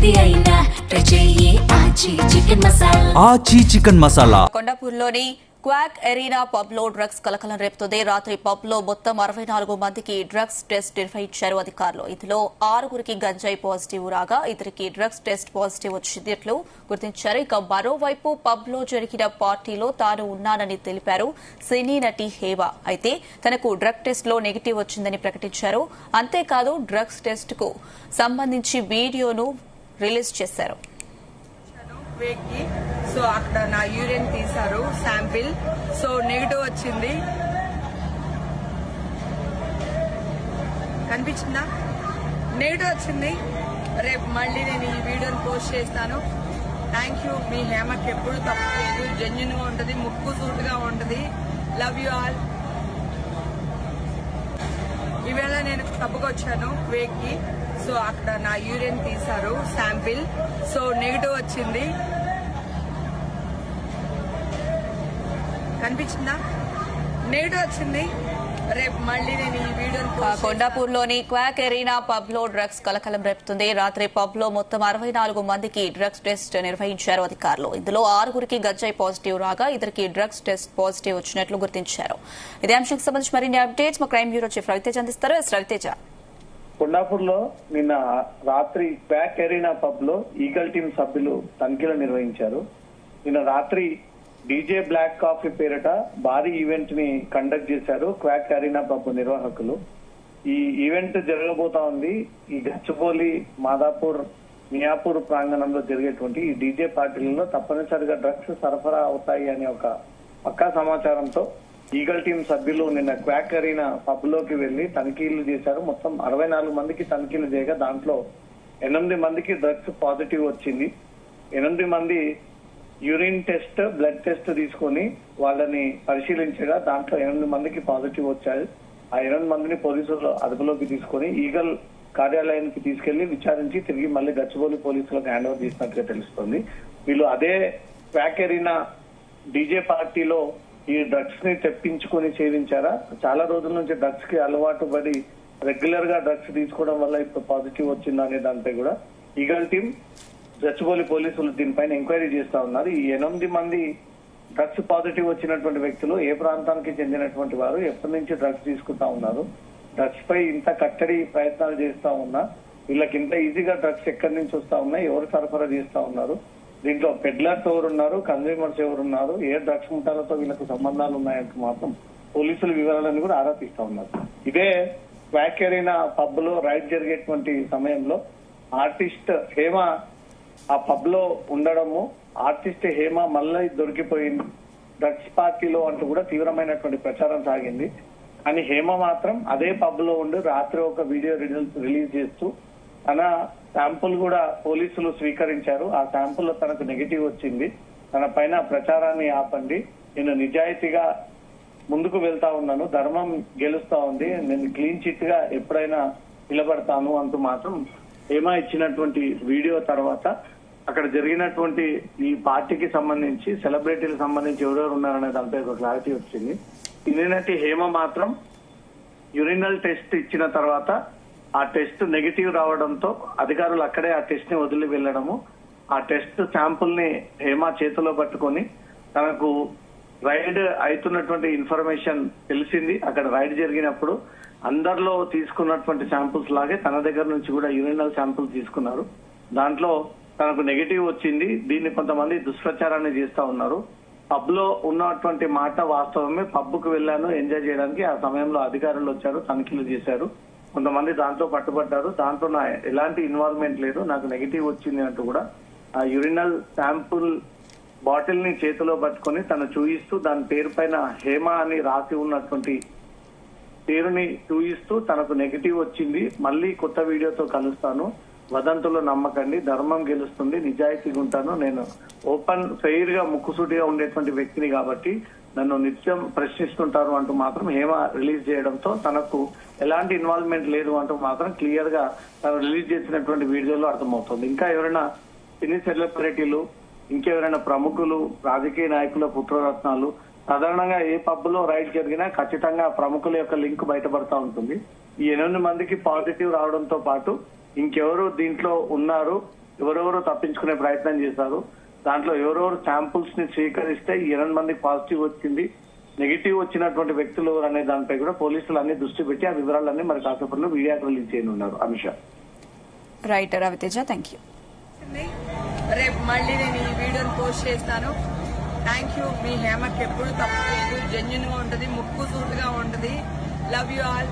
ఏది అయినా ట్రై చెయ్యి ఆచి chicken masala. Aachi chicken masala. కొండాపూర్లోని క్వాక్ ఎరీనా పబ్ లో డ్రగ్స్ కలకలం రేపుతుంది. రాత్రి పబ్ లో మొత్తం 64 మందికి డ్రగ్స్ టెస్ట్ నిర్వహించారు అధికారులు. ఇందులో 6గురికి గంజాయి పాజిటివ్ రాగా ఇద్దరికి డ్రగ్స్ టెస్ట్ పాజిటివ్ వచ్చినట్లు గుర్తించారు. ఇక మరోవైపు పబ్ లో జరిగిన పార్టీలో తాను ఉన్నానని తెలిపారు సినీ నటి హేమ. అయితే తనకు డ్రగ్ టెస్ట్ లో నెగిటివ్ వచ్చిందని ప్రకటించారు. అంతేకాదు డ్రగ్స్ టెస్ట్ కు సంబంధించి వీడియోను రిలీజ్ చేశారు. సో అక్కడ నా యూరిన్ తీశారు శాంపిల్. సో నెగిటివ్ వచ్చింది. కనిపించిందా? నెగిటివ్ వచ్చింది. రేపు మళ్ళీ నేను ఈ వీడియోని పోస్ట్ చేస్తాను. Thank you. మీ హేమకి ఎప్పుడు తప్పలేదు. జెన్యున్ గా ఉంటది, ముక్కు సూటుగా ఉంటది. Love you all. ఈవేళ నేను తప్పుకొచ్చాను వేక్ కి. సో అక్కడ నా యూరిన్ తీశారు శాంపిల్. సో నెగిటివ్ వచ్చింది. కనిపించిందా? నెగిటివ్ వచ్చింది. రేపు మళ్ళీ నేను ఈ వీడియోని కొండాపూర్లోని క్వాక్ ఎరీనా పబ్ లో డ్రగ్స్ కలకలం రేపుతుంది. రాత్రి పబ్ లో మొత్తం 64 మందికి డ్రగ్స్ టెస్ట్ నిర్వహించారు అధికారులు. ఇందులో 6గురికి గంజాయి పాజిటివ్ రాగా ఇద్దరికి డ్రగ్స్ టెస్ట్ పాజిటివ్ వచ్చినట్లు గుర్తించారు. ఇదే అంశానికి సంబంధించి మరిన్ని అప్డేట్స్ మా క్రైమ్ బ్యూరో చీఫ్ రవితేజ అందిస్తారు. రవితేజ. కొండాపూర్ లో నిన్న రాత్రి క్వాక్ ఎరీనా పబ్ లో ఈగల్ టీం సభ్యులు తనిఖీలు నిర్వహించారు. నిన్న రాత్రి డీజే బ్లాక్ కాఫీ పేరిట భారీ ఈవెంట్ ని కండక్ట్ చేశారు క్వాక్ ఎరీనా పబ్ నిర్వాహకులు. ఈ ఈవెంట్ జరగబోతా ఉంది ఈ గచ్చిబౌలి, మాదాపూర్, మియాపూర్ ప్రాంగణంలో జరిగేటువంటి ఈ డీజే పార్టీలలో తప్పనిసరిగా డ్రగ్స్ సరఫరా అవుతాయి అనే ఒక పక్కా సమాచారంతో ఈగల్ టీం సభ్యులు నిన్న క్వాక్ ఎరీనా పబ్ లోకి వెళ్లి తనిఖీలు చేశారు. మొత్తం 64 మందికి తనిఖీలు చేయగా దాంట్లో 8 మందికి డ్రగ్స్ పాజిటివ్ వచ్చింది. 8 మంది యూరిన్ టెస్ట్, బ్లడ్ టెస్ట్ తీసుకొని వాళ్ళని పరిశీలించగా దాంట్లో 8 మందికి పాజిటివ్ వచ్చాయి. ఆ 8 మందిని పోలీసులు అదుపులోకి తీసుకొని ఈగల్ కార్యాలయానికి తీసుకెళ్లి విచారించి తిరిగి మళ్ళీ గచ్చిబౌలి పోలీసులకు హ్యాండ్ ఓవర్ చేసినట్టుగా తెలుస్తోంది. వీళ్ళు అదే క్వాక్ ఎరీనా డీజే పార్టీలో ఈ డ్రగ్స్ ని తెప్పించుకొని సేవించారా? చాలా రోజుల నుంచి డ్రగ్స్ కి అలవాటు పడి రెగ్యులర్ గా డ్రగ్స్ తీసుకోవడం వల్ల ఇప్పుడు పాజిటివ్ వచ్చిందా అనే దానిపై కూడా ఈగల్ టీం, గచ్చిబౌలి పోలీసులు దీనిపైన ఎంక్వైరీ చేస్తా ఉన్నారు. ఈ 8 మంది డ్రగ్స్ పాజిటివ్ వచ్చినటువంటి వ్యక్తులు ఏ ప్రాంతానికి చెందినటువంటి వారు, ఎప్పటి నుంచి డ్రగ్స్ తీసుకుంటా ఉన్నారు, డ్రగ్స్ పై ఇంత కట్టడి ప్రయత్నాలు చేస్తా ఉన్నా వీళ్ళకి ఇంత ఈజీగా డ్రగ్స్ ఎక్కడి నుంచి వస్తా ఉన్నాయి, ఎవరు సరఫరా చేస్తా ఉన్నారు, దీంట్లో పెడ్లర్స్ ఎవరున్నారు, కన్స్యూమర్స్ ఎవరున్నారు, ఏ డ్రగ్స్ ముఠాలతో వీళ్ళకు సంబంధాలు ఉన్నాయంటూ మాత్రం పోలీసులు వివరాలను కూడా ఆరా తీస్తా ఉన్నారు. ఇదే క్వాక్ ఎరీనా పబ్ లో రైడ్ జరిగేటువంటి సమయంలో ఆర్టిస్ట్ హేమ ఆ పబ్ లో ఉండడము, ఆర్టిస్ట్ హేమ మళ్ళీ దొరికిపోయింది డ్రగ్స్ పార్టీలో అంటూ కూడా తీవ్రమైనటువంటి ప్రచారం సాగింది. కానీ హేమ మాత్రం అదే పబ్ లో ఉండి రాత్రి ఒక వీడియో రిలీజ్ చేస్తూ తన శాంపుల్ కూడా పోలీసులు స్వీకరించారు. ఆ శాంపుల్ లో తనకు నెగిటివ్ వచ్చింది. తన పైన ప్రచారాన్ని ఆపండి, నేను నిజాయితీగా ముందుకు వెళ్తా ఉన్నాను, ధర్మం గెలుస్తా ఉంది, నేను క్లీన్ చిట్ గా ఎప్పుడైనా నిలబడతాను అంటూ మాత్రం హేమ ఇచ్చినటువంటి వీడియో తర్వాత అక్కడ జరిగినటువంటి ఈ పార్టీకి సంబంధించి సెలబ్రిటీలకు సంబంధించి ఎవరెవరు ఉన్నారనే దానిపై ఒక క్లారిటీ వచ్చింది. ఇదేంటంటే హేమ మాత్రం యూరినల్ టెస్ట్ ఇచ్చిన తర్వాత ఆ టెస్ట్ నెగిటివ్ రావడంతో అధికారులు అక్కడే ఆ టెస్ట్ ని వదిలి వెళ్లడము, ఆ టెస్ట్ శాంపుల్ ని హేమ చేతిలో పట్టుకొని తనకు రైడ్ అవుతున్నటువంటి ఇన్ఫర్మేషన్ తెలిసింది. అక్కడ రైడ్ జరిగినప్పుడు అందరిలో తీసుకున్నటువంటి శాంపుల్స్ లాగే తన దగ్గర నుంచి కూడా యూరినల్ శాంపుల్ తీసుకున్నారు. దాంట్లో తనకు నెగిటివ్ వచ్చింది. దీన్ని కొంతమంది దుష్ప్రచారాన్ని చేస్తా ఉన్నారు. పబ్ లో ఉన్నటువంటి మాట వాస్తవమే. పబ్ కు వెళ్ళాను ఎంజాయ్ చేయడానికి, ఆ సమయంలో అధికారులు వచ్చారు, తనిఖీలు చేశారు, కొంతమంది దాంట్లో పట్టుబడ్డారు, దాంట్లో నా ఎలాంటి ఇన్వాల్వ్మెంట్ లేదు, నాకు నెగిటివ్ వచ్చింది అంటూ కూడా ఆ యూరినల్ శాంపుల్ బాటిల్ ని చేతిలో పట్టుకొని తను చూయిస్తూ దాని పేరు పైన హేమ అని రాసి ఉన్నటువంటి పేరుని చూయిస్తూ తనకు నెగిటివ్ వచ్చింది, మళ్ళీ కొత్త వీడియోతో కలుస్తాను, వదంతులు నమ్మకండి, ధర్మం గెలుస్తుంది, నిజాయితీగా ఉంటాను, నేను ఓపెన్ ఫెయిర్ గా ముక్కుసూటిగా ఉండేటువంటి వ్యక్తిని కాబట్టి నన్ను నిత్యం ప్రశ్నిస్తుంటారు అంటూ మాత్రం హేమ రిలీజ్ చేయడంతో తనకు ఎలాంటి ఇన్వాల్వ్మెంట్ లేదు అంటూ మాత్రం క్లియర్ గా తను రిలీజ్ చేసినటువంటి వీడియోలో అర్థమవుతుంది. ఇంకా ఎవరైనా సినీ సెలబ్రిటీలు, ఇంకెవరైనా ప్రముఖులు, రాజకీయ నాయకుల పుత్రరత్నాలు, సాధారణంగా ఏ పబ్ లో రైడ్ జరిగినా ఖచ్చితంగా ప్రముఖుల యొక్క లింక్ బయటపడతా ఉంటుంది. ఈ 8 మందికి పాజిటివ్ రావడంతో పాటు ఇంకెవరు దీంట్లో ఉన్నారు, ఎవరెవరో తప్పించుకునే ప్రయత్నం చేశారు. దాంట్లో ఎవరెవరు శాంపుల్స్ ని స్వీకరిస్తే 8 మందికి పాజిటివ్ వచ్చింది, నెగిటివ్ వచ్చినటువంటి వ్యక్తులు ఎవరు అనే దానిపై కూడా పోలీసులు అన్ని దృష్టి పెట్టి ఆ వివరాలన్నీ మరి కాసేపట్లో మీడియాకు రిలీజ్ చేయనున్నారు. Amisha. Right Raviteja, thank you. రేపు మళ్ళీ నేను ఈ వీడియోని పోస్ట్ చేస్తాను. Thank you. మీ హేమకి ఎప్పుడు తప్పలేదు, జెన్యున్ గా ఉంటది, ముక్కు సూటుగా ఉంటది. Love you all.